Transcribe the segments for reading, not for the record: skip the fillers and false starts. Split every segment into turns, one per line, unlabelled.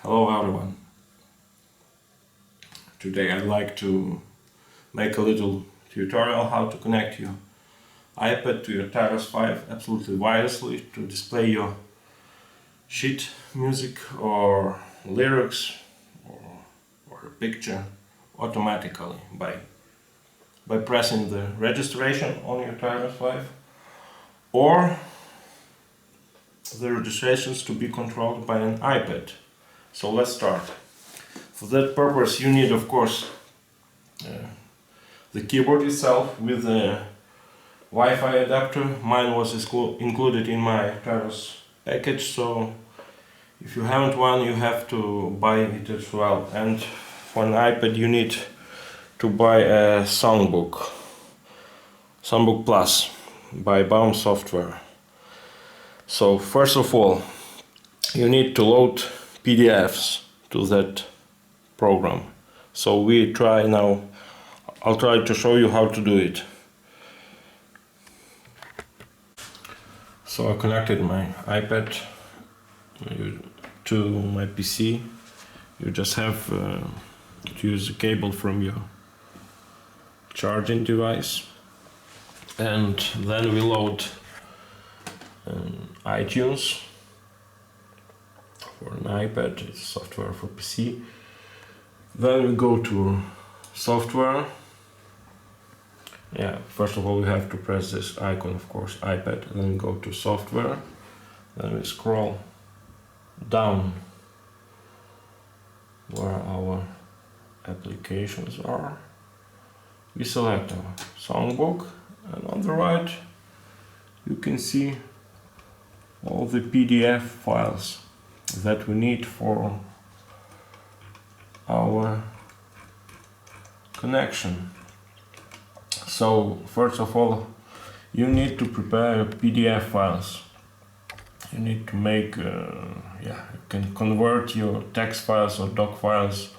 Hello everyone. Today I'd like to make a little tutorial how to connect your iPad to your Tyros 5 absolutely wirelessly to display your sheet music or lyrics or a picture automatically by pressing the registration on your Tyros 5, or the registrations to be controlled by an iPad. So let's start. For that purpose you need, of course, the keyboard itself with the Wi-Fi adapter. Mine was included in my Tyros package, so if you haven't one you have to buy it as well. And for an iPad you need to buy a Songbook Plus by Baum Software. So first of all you need to load PDFs to that program. So we try now, I'll try to show you how to do it. So I connected my iPad to my PC. You just have to use a cable from your charging device, and then we load iTunes for an iPad. It's software for PC. Then we go to software. First of all we have to press this icon, of course, iPad, then we go to software, then we scroll down where our applications are. We select our Songbook, and on the right you can see all the PDF files that we need for our connection. So first of all you need to prepare PDF files. You need to make you can convert your text files or doc files.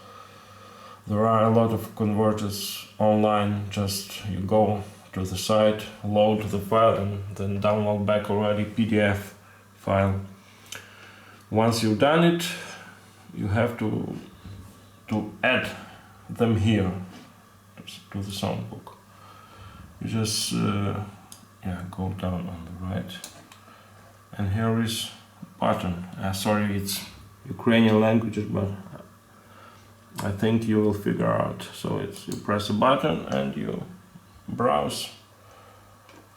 There are a lot of converters online. Just you go to the site, load the file, and then download back already PDF file. Once you've done it, you have to add them here to the Songbook. You just go down on the right, and here is button. Sorry, it's Ukrainian languages, but I think you will figure out. So it's, you press a button and you browse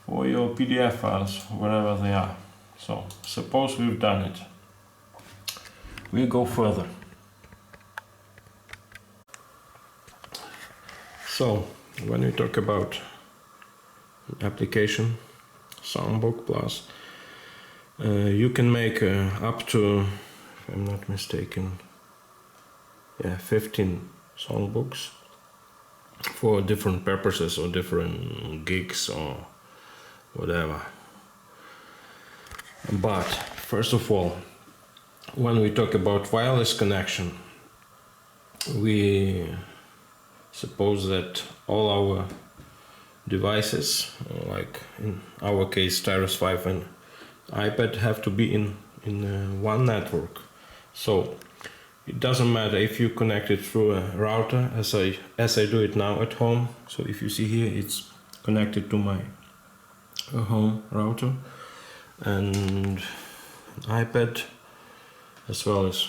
for your PDF files wherever they are. So suppose we've done it, we go further. So when we talk about application Songbook Plus, you can make up to, if I'm not mistaken, 15 songbooks for different purposes or different gigs or whatever. But first of all, when we talk about wireless connection, we suppose that all our devices, like in our case Tyros 5 and iPad, have to be in one network. So it doesn't matter if you connect it through a router, as I do it now at home. So if you see here, it's connected to my home router, and iPad as well as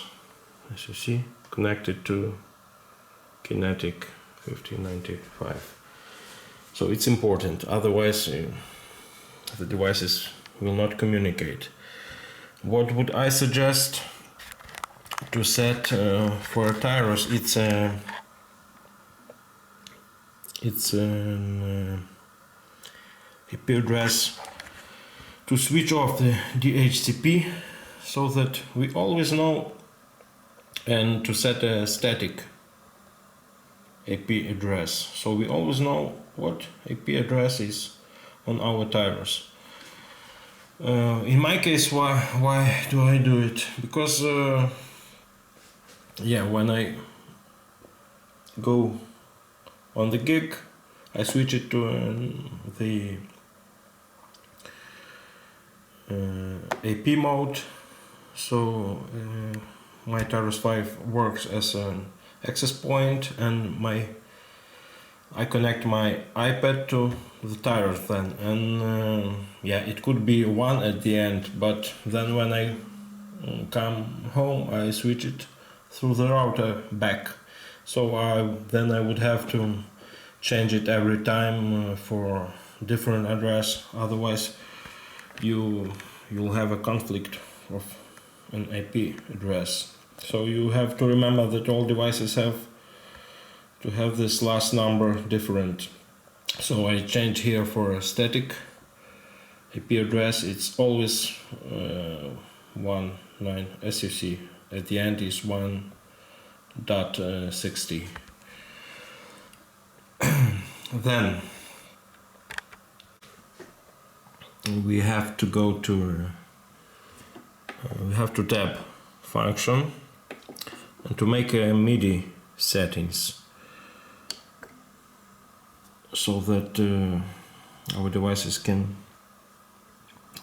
you see, connected to Kinetic 1595. So it's important, otherwise the devices will not communicate. What would I suggest to set for Tyros? It's an IP address to switch off the DHCP, so that we always know, and to set a static IP address, so we always know what IP address is on our Tyros. In my case, why do I do it? Because when I go on the gig, I switch it to the AP mode. So my Tyros 5 works as an access point, and I connect my iPad to the Tyros then, and yeah, it could be 1 at the end, but then when I come home I switch it through the router back. So then I would have to change it every time for different address, otherwise you'll have a conflict of an IP address. So you have to remember that all devices have to have this last number different. So I change here for a static IP address. It's always 19, as you see at the end is 1.60. Then we have to go to we have to tab function and to make a MIDI settings so that our devices can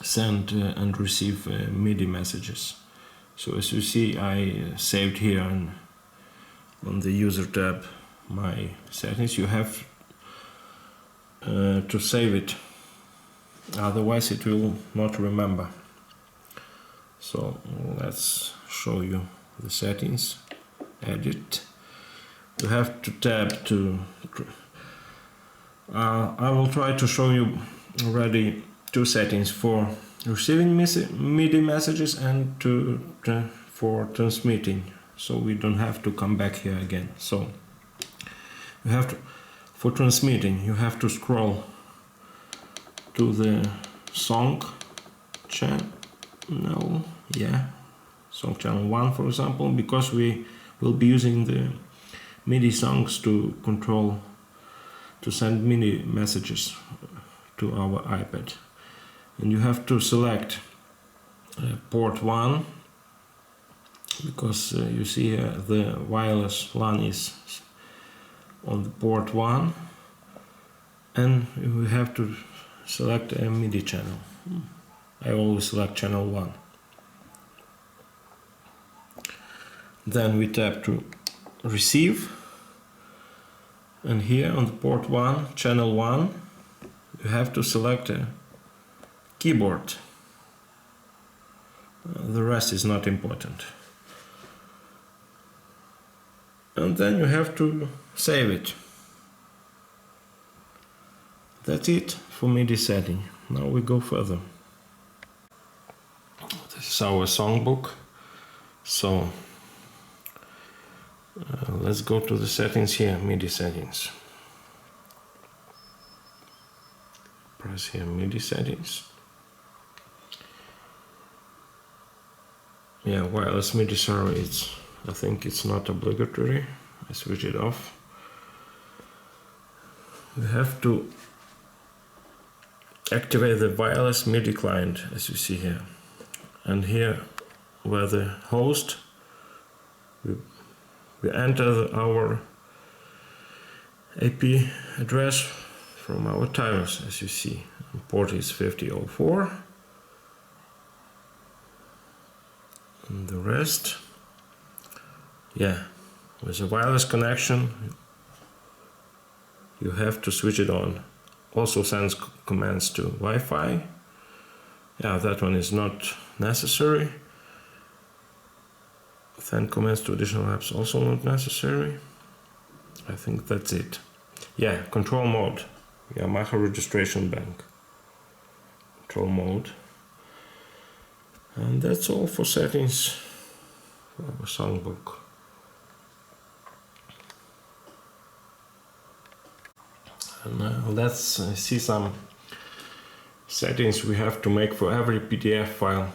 send and receive MIDI messages. So as you see, I saved here on the user tab my settings. You have to save it, otherwise it will not remember. So let's show you the settings. Edit. You have to tab to I will try to show you already two settings for receiving MIDI messages and for transmitting, so we don't have to come back here again. So you have to, for transmitting, you have to scroll to the song channel, song channel 1 for example, because we will be using the MIDI songs to send MIDI messages to our iPad. And you have to select port 1, because you see the wireless LAN is on the port 1, and we have to select a MIDI channel. I always select channel 1. Then we tap to receive, and here on the port 1, channel 1, you have to select a keyboard. The rest is not important. And then you have to save it. That's it for MIDI setting. Now we go further. This is our songbook. So let's go to the settings here, MIDI settings. Press here MIDI settings. Yeah, wireless MIDI server, I think it's not obligatory. I switch it off. We have to activate the wireless MIDI client, as you see here. And here, where the host, we enter our IP address from our Tyros, as you see. And port is 5004. And the rest, with a wireless connection, you have to switch it on. Also sends commands to Wi-Fi. That one is not necessary. Send commands to additional apps, also not necessary. I think that's it. Control mode. Yamaha registration bank. Control mode. And that's all for settings for our songbook. And now let's see some settings we have to make for every PDF file.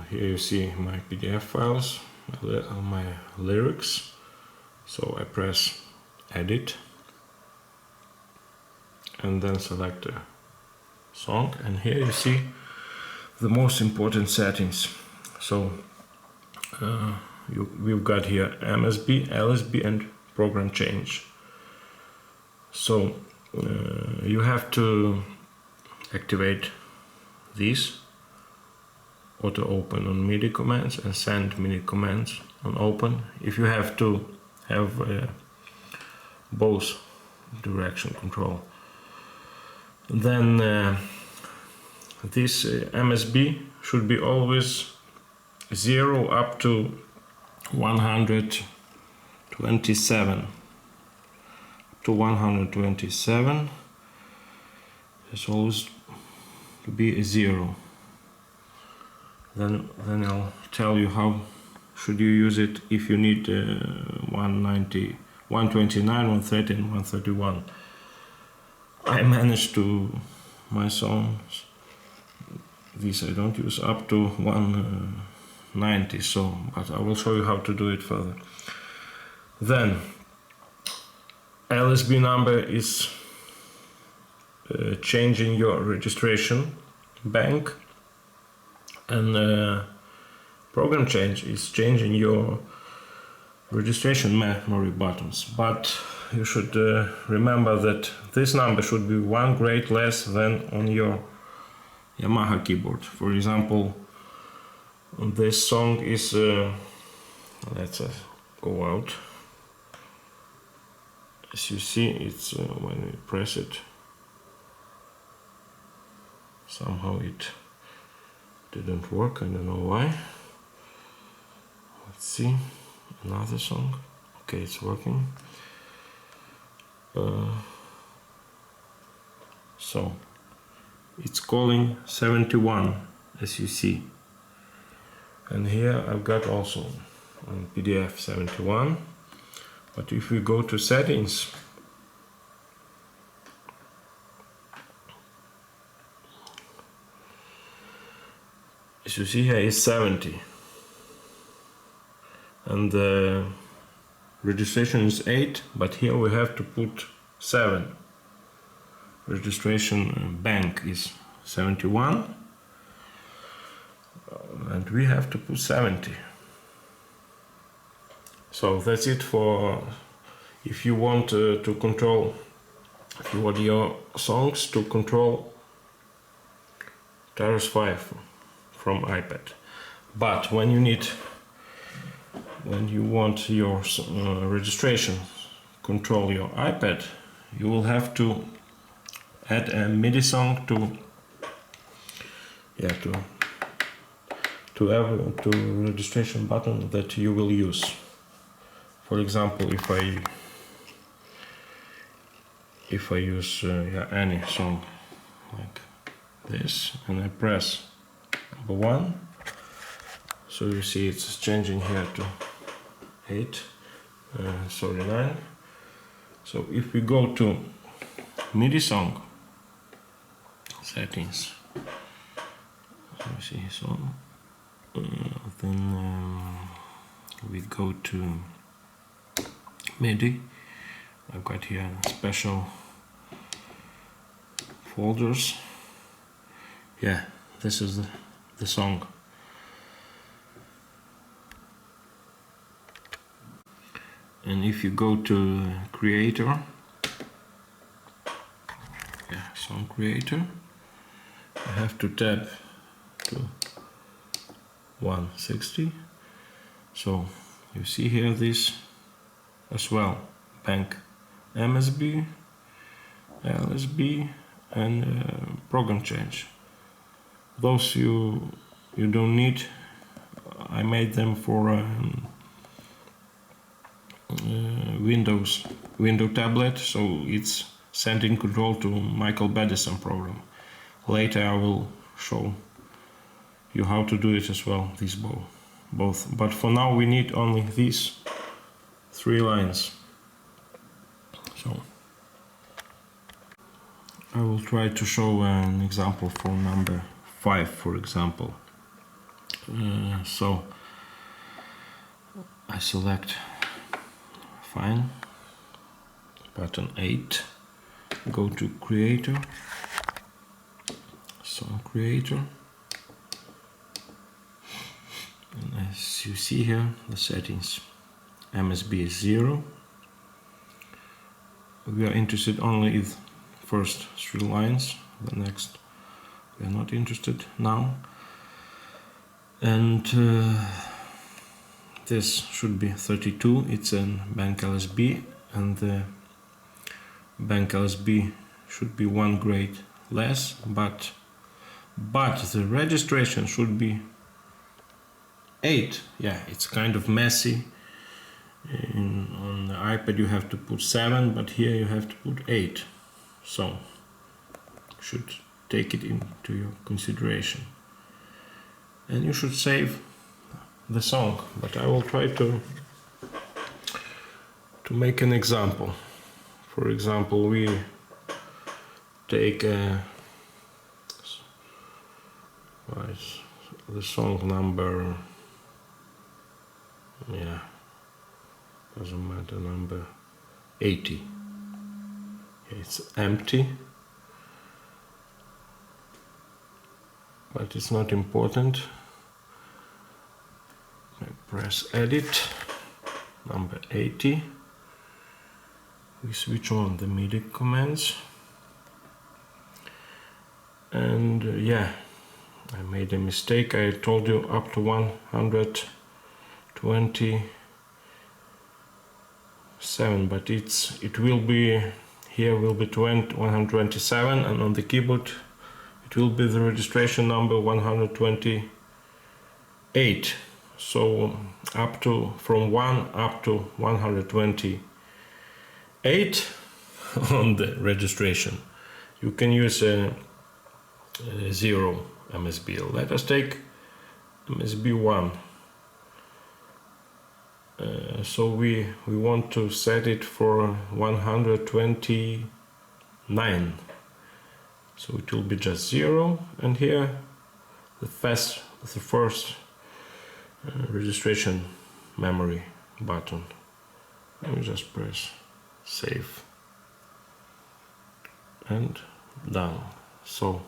Here you see my PDF files, my lyrics. So I press edit and then select a song, and here you see the most important settings. So we've got here MSB, LSB and program change. So you have to activate these auto open on MIDI commands and send MIDI commands on open. If you have to have both direction control, then this MSB should be always 0 up to 127. To 127 is always to be a 0. Then I'll tell you how should you use it if you need 190, 129, 130 and 131. I managed to my songs, these I don't use, up to 190, so but I will show you how to do it further. Then LSB number is changing your registration bank, and program change is changing your registration memory buttons. But you should remember that this number should be 1 grade less than on your Yamaha keyboard. For example, this song is let's go out. As you see, it's when we press it, somehow it didn't work. I don't know why. Let's see, another song. Okay, it's working. So it's calling 71, as you see, and here I've got also on PDF 71. But if we go to settings, as you see here is 70, and the registration is 8, but here we have to put 7. Registration bank is 71, and we have to put 70. So that's it for if you want to control, if you want your songs to control Tyros 5 from iPad. But when you want your registration control your iPad, you will have to add a MIDI song to registration button that you will use. For example, if I use any song like this and I press number 1, so you see it's changing here to 9. So if we go to MIDI song settings, so you see song, then we go to MIDI. I've got here special folders. Yeah, this is the song. And if you go to creator, song creator, I have to tap to 160. So you see here this as well, bank MSB, LSB and program change. Those you don't need. I made them for window tablet, so it's sending control to Michael Bedison program. Later I will show you how to do it as well, these both. But for now we need only these 3 lines. So I will try to show an example for number 5, for example. So I select Fine, button 8, go to Creator, Song Creator, and as you see here, the settings, MSB is 0. We are interested only in the first 3 lines, the next we are not interested now. And this should be 32. It's an bank LSB, and the bank LSB should be 1 grade less, but the registration should be 8. Yeah, it's kind of messy. On the iPad you have to put 7, but here you have to put 8. So should take it into your consideration. And you should save the song, but I will try to make an example. For example, we take the song number, yeah, doesn't matter, number 80. It's empty, but it's not important. I press edit, number 80. We switch on the MIDI commands, and yeah, I made a mistake. I told you up to 127, but it will be, here will be 127, and on the keyboard it will be the registration number 128. So from 1 up to 128 on the registration. You can use a 0 MSB. Let us take MSB 1. So we want to set it for 129. So it will be just 0, and here the first registration memory button. And we just press save and done. So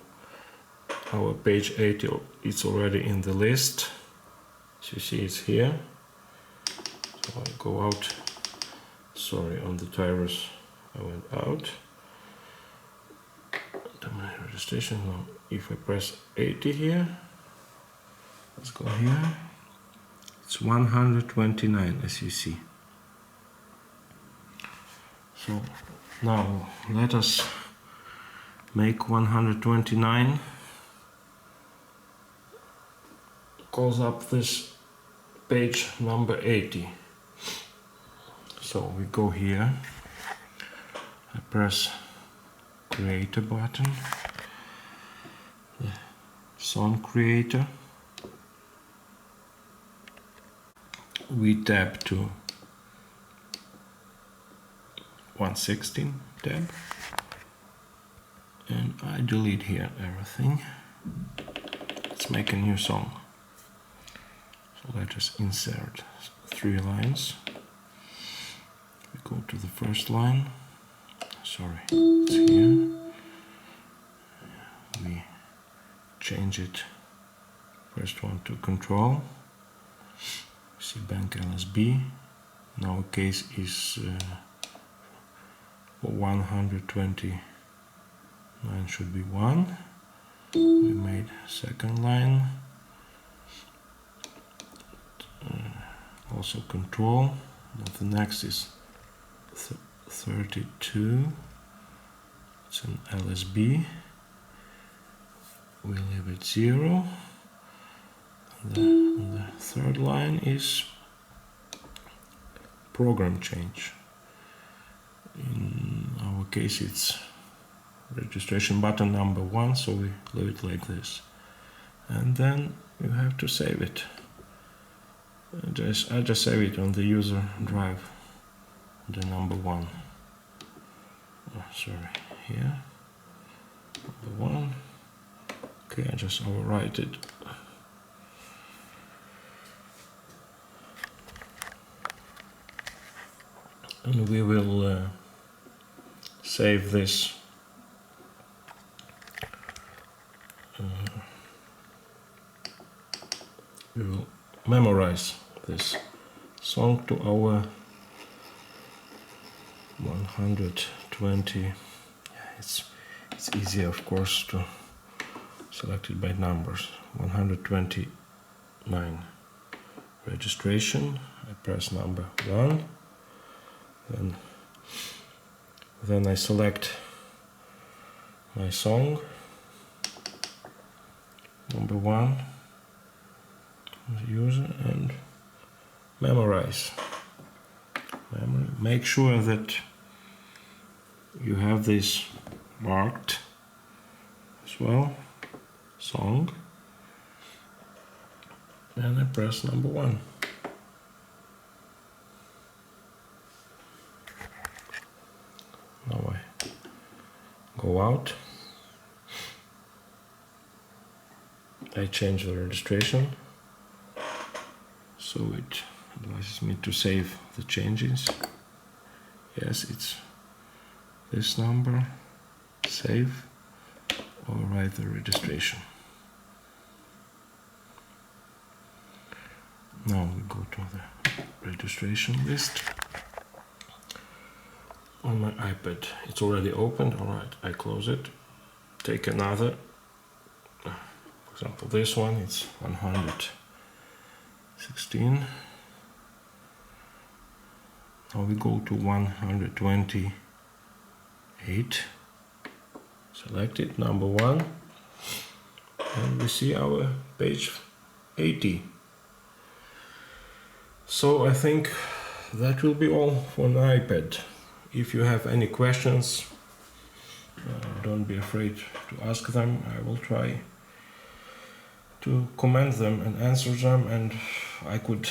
our page 80 is already in the list. As you see, it's here. So I go out. Sorry, on the Tyros I went out. My registration. Now, if I press 80 here, let's go here. It's 129, as you see. So now let us make 129. Calls up this page number 80. So we go here. I press creator button, the song creator. We tab to 116 tab, and I delete here everything. Let's make a new song. So let us insert 3 lines. We go to the first line. Sorry, it's here. We change it, first one to control. See bank LSB. In our case is 129 should be 1. We made second line. Also control. And the next is 32. It's an LSB. We leave it 0. And the third line is program change. In our case it's registration button number 1, so we leave it like this. And then you have to save it. I just save it on the user drive, the number 1. Oh, sorry, here, number 1. Okay, I just overwrite it. And we will save this we will memorize this song to our 120. Yeah, it's easier, of course, to select it by numbers. 129 9 registration. I press number 1, then I select my song, number 1, user, and memorize. Make sure that you have this marked as well, song, and I press number 1. Now I go out, I change the registration, so it advises me to save the changes. Yes, it's this number, save, or write the registration. Now we go to the registration list. On my iPad, it's already opened. Alright, I close it. Take another. For example, this one, it's 116. Now we go to 128. Select it, number 1. And we see our page 80. So I think that will be all for the iPad. If you have any questions, don't be afraid to ask them. I will try to comment them and answer them, and I could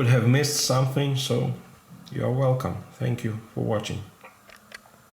have missed something, so you are welcome. Thank you for watching.